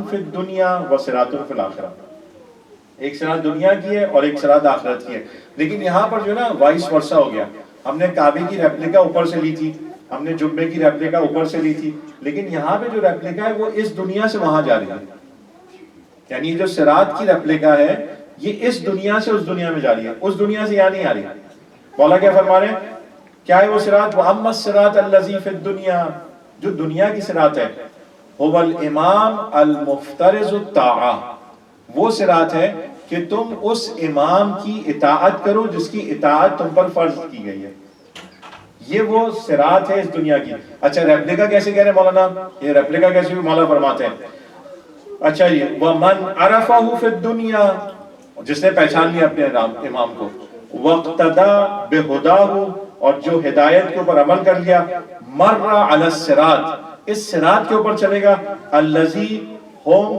فی الدنیا و صراط فی الآخرہ، ایک صراط دنیا کی ہے اور ایک صراط آخرت کی ہے. لیکن یہاں پر جو نا وائس ورسا ہو گیا، ہم نے کعبے کی ریپلیکا اوپر سے لی تھی، ہم نے جبے کی ریپلیکا اوپر سے لی تھی، لیکن یہاں پہ جو ریپلیکا ہے وہ اس دنیا سے وہاں جا رہی ہے. یعنی جو صراط کی ریپلیکا ہے یہ اس دنیا سے اس دنیا میں جا رہی ہے، اس دنیا سے یہاں نہیں آ رہی. مولا کیا فرما رہے ہیں؟ کیا ہے وہ صراط؟ وَأَمَّا الصِّرَاطُ الَّذِي فِي الدُّنْيَا، جو دنیا کی صراط ہے، هُوَ الْإِمَامُ الْمُفْتَرِضُ الطَّاعَةِ، وہ صراط ہے کہ تم اس امام کی اطاعت کرو جس کی اطاعت تم پر فرض کی گئی ہے. یہ وہ صراط ہے اس دنیا کی. اچھا ریپلیکا کیسے کہہ رہے ہیں مولانا؟ یہ ریپلیکا کیسے بھی مولا فرماتے ہیں. اچھا یہ وَمَنْ عَرَفَهُ فِي الدُّنْيَا، جس نے پہچان لیا اپنے امام کو، وَاقْتَدَى بِهُدَاهُ، اور جو ہدایت کے اوپر عمل کر لیا، مَرَّ عَلَى الصِّرَاط، اس صراط کے اوپر چلے گا، الَّذِي هُمْ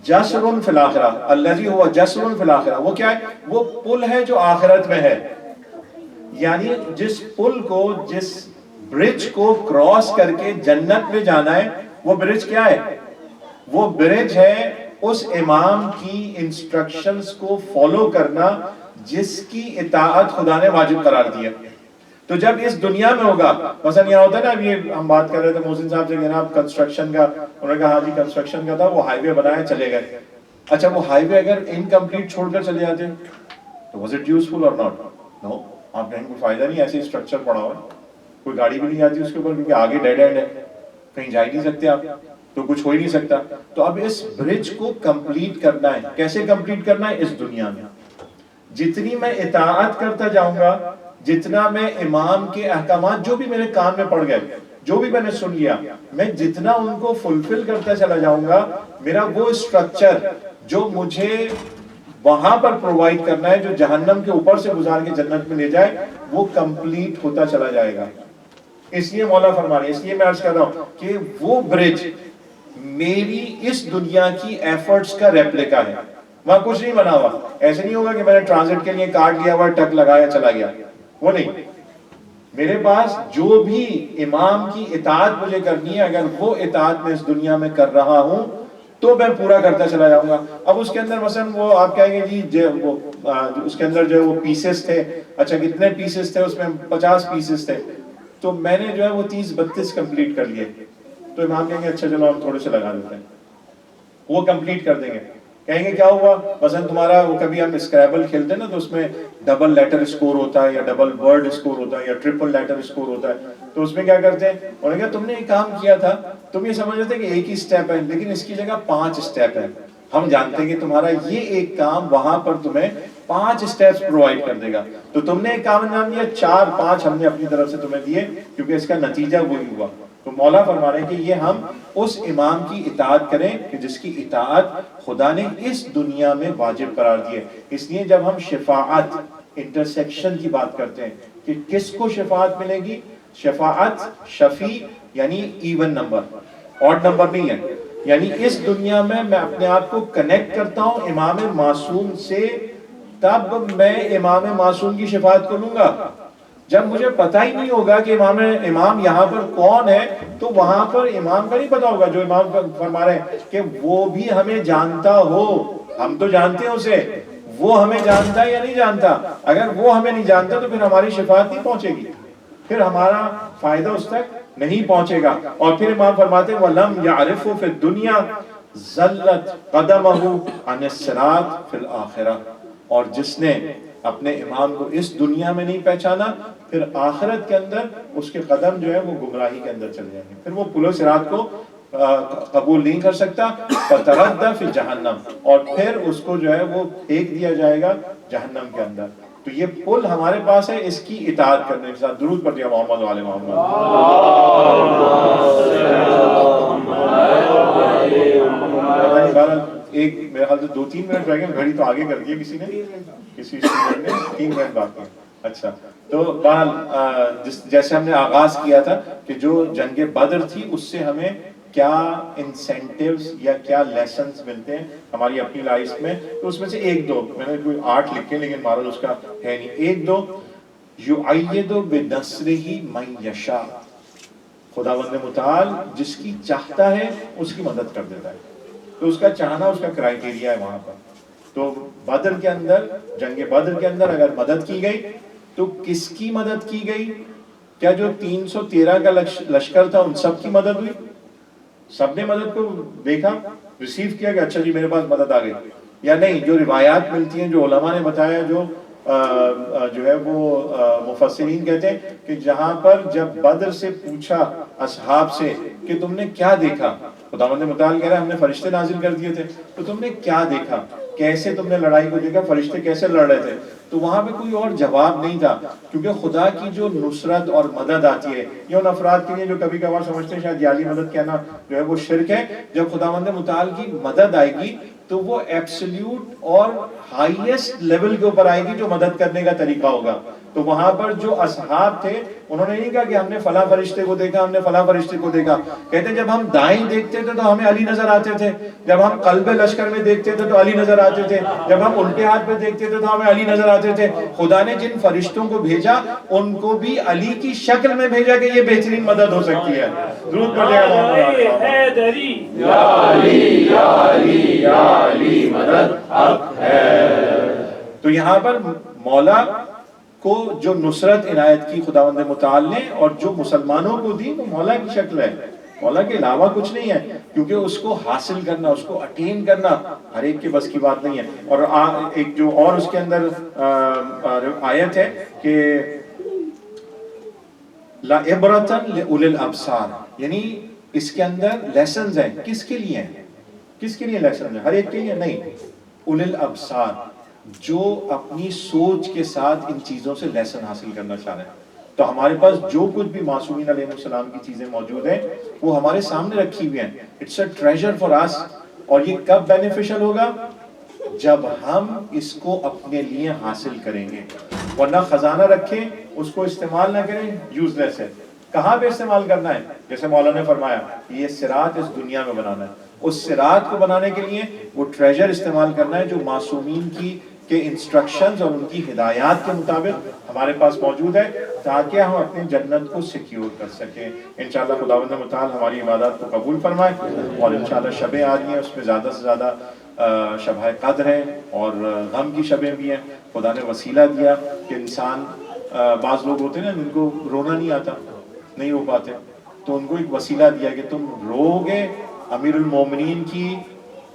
جَسْرٌ فِي الْآخِرَةِ، الَّذِي هُوَ جَسْرٌ فِي الْآخِرَةِ، وہ کیا ہے؟ وہ پل ہے جو آخرت میں ہے. یعنی جس پل کو، جس برج کو کراس کر کے جنت میں جانا ہے، وہ برج کیا ہے؟ وہ برج ہے اس امام کی انسٹرکشنز کو فالو کرنا جس کی اطاعت خدا نے واجب قرار دیا. تو جب اس دنیا میں ہوگا، مثلا یہاں ہوتا ہے نا، اب یہ ہم بات کر رہے تھے محسن صاحب سے کہ جناب کنسٹرکشن کا، انہوں نے کہا ہاں جی کنسٹرکشن کا تھا، وہ ہائی وے بنایا چلے گئے. اچھا وہ ہائی وے اگر انکمپلیٹ چھوڑ کر چلے جاتے تو واز اٹ یوزفل اور ناٹ؟ نو، آپ کہیں کوئی فائدہ نہیں، ایسے اسٹرکچر پڑا ہوا ہے، کوئی گاڑی بھی نہیں آتی اس کے اوپر کیونکہ آگے ڈیڈ اینڈ ہے، کہیں جا ہی نہیں سکتے آپ، تو کچھ ہو ہی نہیں سکتا. تو اب اس برج کو کمپلیٹ کرنا ہے. کیسے کمپلیٹ کرنا ہے؟ اس دنیا میں جتنی میں اطاعت کرتا جاؤں گا، جتنا میں امام کے احکامات جو بھی میرے کان میں پڑ گئے، جو بھی میں نے سن لیا، میں جتنا ان کو فلفل کرتا چلا جاؤں گا، میرا وہ اسٹرکچر جو مجھے وہاں پر پرووائڈ کرنا ہے، جو جہنم کے اوپر سے گزار کے جنت میں لے جائے، وہ کمپلیٹ ہوتا چلا جائے گا. اس لیے مولا فرما رہے ہیں، اس لیے میں عرض کر رہا ہوں کہ وہ برج میری اس دنیا کی ایفرٹس کا ریپلیکا ہے. وہاں کچھ نہیں بنا ہوا. ایسے نہیں ہوگا کہ میں نے ٹرانزٹ کے لیے کارڈ لیا ہوا ٹک لگایا چلا گیا، وہ نہیں. میرے پاس جو بھی امام کی اطاعت مجھے کرنی ہے، اگر وہ اطاعت میں اس دنیا میں کر رہا ہوں تو میں پورا کرتا چلا جاؤں گا. اب اس کے اندر مثلا وہ آپ کہیں گے جی وہ اس کے اندر جو وہ پیسز تھے، اچھا کتنے پیسز تھے؟ اس میں 50 پیسز تھے، تو میں نے جو ہے وہ 30-32 کمپلیٹ کر لیے. تو امام کہیں گے اچھا چلو ہم تھوڑے سے لگا دیتے ہیں، وہ کمپلیٹ کر دیں گے. کہیں گے کیا ہوا؟ مثلا تمہارا وہ کبھی ہم اسکریبل کھیلتے ہیں نا، تو اس میں ڈبل لیٹر اسکور ہوتا ہے یا ڈبل ورڈ اسکور ہوتا ہے یا ٹرپل لیٹر اسکور ہوتا ہے. تو اس میں کیا کرتے ہیں؟ انہوں نے کہا تم نے ایک کام کیا تھا، تم یہ سمجھ رہے تھے کہ ایک ہی سٹیپ ہے، لیکن اس کی جگہ 5 سٹیپ ہے. ہم جانتے ہیں کہ تمہارا یہ ایک کام وہاں پر تمہیں 5 سٹیپس پرووائڈ کر دے گا. تو تم نے ایک کام انجام دیا، 4-5 ہم نے اپنی طرف سے تمہیں دیے، کیونکہ اس کا نتیجہ وہی ہوا. تو مولا فرما رہے ہیں کہ یہ ہم اس امام کی اطاعت کریں کہ جس کی اطاعت خدا نے اس دنیا میں واجب قرار دی ہے. اس لیے جب ہم شفاعت، انٹرسیکشن کی بات کرتے ہیں کہ کس کو شفاعت ملے گی، شفاعت شفیع یعنی ایون نمبر، آڈ نمبر نہیں ہے. یعنی اس دنیا میں میں اپنے آپ کو کنیکٹ کرتا ہوں امام معصوم سے، تب میں امام معصوم کی شفاعت کو لوں گا. جب مجھے پتہ ہی نہیں ہوگا کہ امام یہاں پر کون ہے، تو وہاں پر امام کا نہیں پتا ہوگا. جو امام فرما رہے ہیں کہ وہ بھی ہمیں جانتا ہو، ہم تو جانتے ہیں اسے، وہ ہمیں جانتا ہے یا نہیں جانتا؟ اگر وہ ہمیں نہیں جانتا تو پھر ہماری شفاعت نہیں پہنچے گی، پھر ہمارا فائدہ اس تک نہیں پہنچے گا. اور پھر امام فرماتے ہیں وَلَمْ يَعْرِفُ فِي الدُّنْيَا زَلَّتْ قَدَمَهُ عَنِ الصِّرَاطِ فِي الْآخِرَةِ، اور جس نے اپنے امام کو اس دنیا میں نہیں پہچانا، پھر آخرت کے اندر اس کے قدم جو ہے وہ گمراہی کے اندر چلے جائیں گے، پھر وہ پل صراط کو قبول نہیں کر سکتا. فَتَرَدَّ فِي جَهَنَّمْ، اور پھر اس کو جو ہے وہ پھینک دیا جائے گا جہنم کے اندر. تو یہ پل ہمارے پاس ہے، اس کی اطاعت کرنے کے ساتھ. درود پڑھ دیا محمد وعلی محمد. ایک میرے خیال سے 2-3 منٹ رہ گئے، گھڑی تو آگے کر دی ہے کسی نے، کسی اسٹوڈنٹ نے 3 منٹ باقی. اچھا تو بہرحال جیسے ہم نے آغاز کیا تھا کہ جو جنگ بدر تھی اس سے ہمیں کیا انسینٹیوز یا کیا لیسنز ملتے ہیں ہماری اپنی لائف میں. تو اس میں سے 1-2 میں نے کوئی 8 لکھے لیکن مارل اس کا ہے نہیں. 1-2 یؤید بنصرہ من یشاء، خداوند متعال جس کی چاہتا ہے اس کی مدد کر دیتا ہے. تو اس کا چاہنا اس کا کرائٹیریا ہے وہاں پر. تو بدر کے اندر، جنگ بدر کے اندر اگر مدد کی گئی تو کس کی مدد کی گئی؟ کیا جو 313 کا لشکر تھا ان سب کی مدد ہوئی؟ سب نے مدد کو دیکھا، ریسیو کیا کہ اچھا جی میرے پاس مدد آ گئی؟ یا نہیں، جو روایات ملتی ہیں، جو علماء نے بتایا، جو ہے وہ مفسرین کہتے ہیں کہ جہاں پر جب بدر سے پوچھا اصحاب سے کہ تم نے کیا دیکھا، خداوند متعال کہہ رہا ہے ہم نے فرشتے نازل کر دیے تھے، تو تم نے کیا دیکھا، کیسے تم نے لڑائی کو دیکھا، فرشتے کیسے لڑ رہے تھے؟ تو وہاں پہ کوئی اور جواب نہیں تھا، کیونکہ خدا کی جو نصرت اور مدد آتی ہے، یہ ان افراد کے لیے جو کبھی کبھار سمجھتے ہیں شاید یالی مدد کہنا جو ہے وہ شرک ہے. جب خداوند متعال کی مدد آئے گی تو وہ ایبسلیوٹ اور ہائیسٹ لیول کے اوپر آئے گی جو مدد کرنے کا طریقہ ہوگا. تو وہاں پر جو اصحاب تھے انہوں نے نہیں کہا کہ ہم نے فلاں فرشتے کو دیکھا، ہم نے فلاں فرشتے کو دیکھا. کہتے ہیں جب ہم دائیں دیکھتے تھے تو ہمیں علی نظر آتے تھے، جب ہم قلب لشکر میں دیکھتے تھے تو علی نظر آتے تھے، جب ہم الٹے ہاتھ پہ دیکھتے تھے تو ہمیں علی نظر آتے تھے. خدا نے جن فرشتوں کو بھیجا ان کو بھی علی کی شکل میں بھیجا کہ یہ بہترین مدد ہو سکتی ہے. درود پڑھے گا محمد حیدری یا علی یا علی یا علی مدد حق ہے. تو یہاں پر مولا کو جو نصرت عنایت کی خداوند متعال نے اور جو مسلمانوں کو دی وہ مولا کی شکل ہے، مولا کے علاوہ کچھ نہیں ہے، کیونکہ اس کو حاصل کرنا، اس کو اٹین کرنا ہر ایک کے بس کی بات نہیں ہے. اور ایک جو اور اس کے اندر آیت ہے کہ لَعِبْرَةً لِأُولِي الْأَبْصَارِ، یعنی اس کے اندر لیسنز ہیں. کس کے لیے ہیں؟ کس کے لیے لیسنز ہیں؟ ہر ایک کے لیے نہیں. اُولِي الْأَبْصَارِ، جو اپنی سوچ کے ساتھ ان چیزوں سے لیسن حاصل کرنا چاہ رہے ہیں. تو ہمارے پاس جو کچھ بھی معصومین علیہ السلام کی چیزیں موجود ہیں وہ ہمارے سامنے رکھی ہوئی ہیں. اٹس اے ٹریجر فار اس. اور یہ کب بینیفیشل ہوگا؟ جب ہم اس کو اپنے لیے حاصل کریں گے. ورنہ خزانہ رکھیں، اس کو استعمال نہ کریں، یوز لیس ہے. کہاں پہ استعمال کرنا ہے؟ جیسے مولانا نے فرمایا یہ صراط اس دنیا میں بنانا ہے. اس صراط کو بنانے کے لیے وہ ٹریجر استعمال کرنا ہے جو معصومین کے انسٹرکشنز اور ان کی ہدایات کے مطابق ہمارے پاس موجود ہے، تاکہ ہم اپنی جنت کو سیکیور کر سکیں. انشاءاللہ خداوند متعال ہماری عبادات کو قبول فرمائے. اور انشاءاللہ شبیں آ رہی ہیں، اس میں زیادہ سے زیادہ شبہ قدر ہیں اور غم کی شبیں بھی ہیں. خدا نے وسیلہ دیا کہ انسان، بعض لوگ ہوتے ہیں نا جن کو رونا نہیں آتا، نہیں رو پاتے، تو ان کو ایک وسیلہ دیا کہ تم رو گے امیر المومنین کی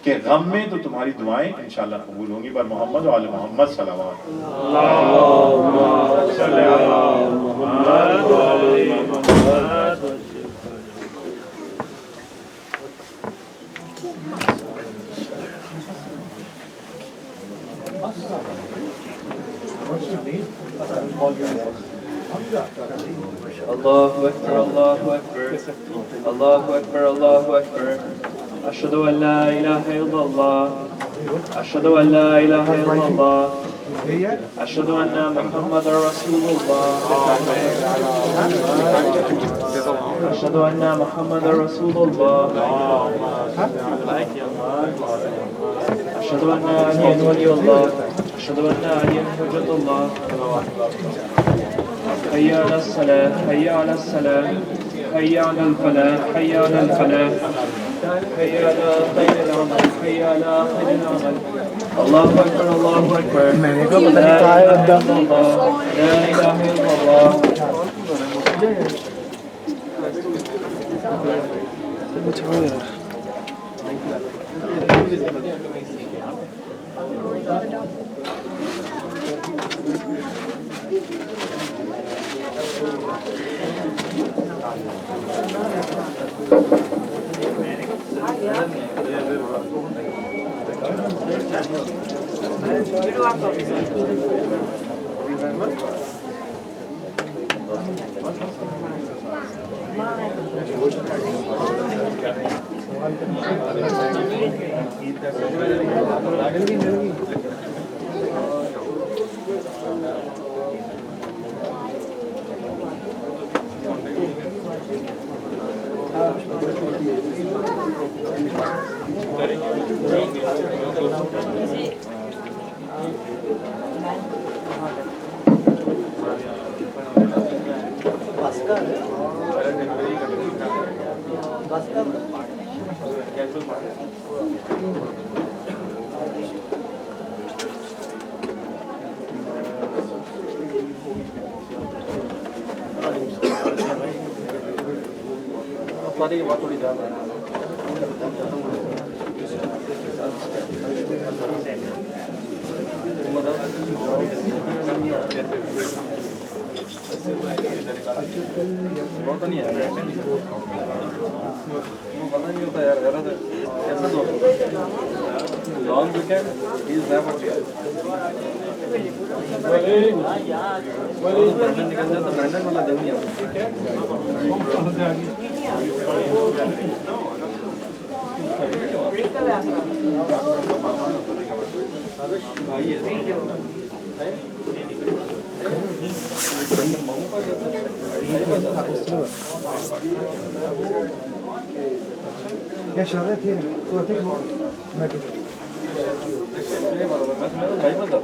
کہ غم میں تو تمہاری دعائیں انشاءاللہ قبول ہوں گی. بر محمد و آل محمد صلوات. اللہم صلی علی محمد و آل محمد. Allahu Akbar, Allahu Akbar, Allahu Akbar, Allahu Akbar. Ashhadu an la ilaha illallah, ashhadu an la ilaha illallah, ashhadu anna Muhammadar Rasulullah, ashhadu anna Muhammadar Rasulullah, ashhadu anna Aliyan waliyullah, ashhadu anna Aliyan hujjatullah. حي على الصلاة، حي على الصلاة، حي على الفلاح، حي على الفلاح، حي على خير العمل، حي على خير العمل. الله أكبر، الله أكبر. لا إله إلا الله، لا إله إلا الله. ساری کی بات تھوڑی زیادہ ہے. بہت نہیں ہے پتہ نہیں ہوتا یار غلط ہے کیسے دو لانگ ویکینڈ از نیور نکل جاتا برانڈن والا دن نہیں یا شرط ہے تو ٹھیک ہو میں آتا.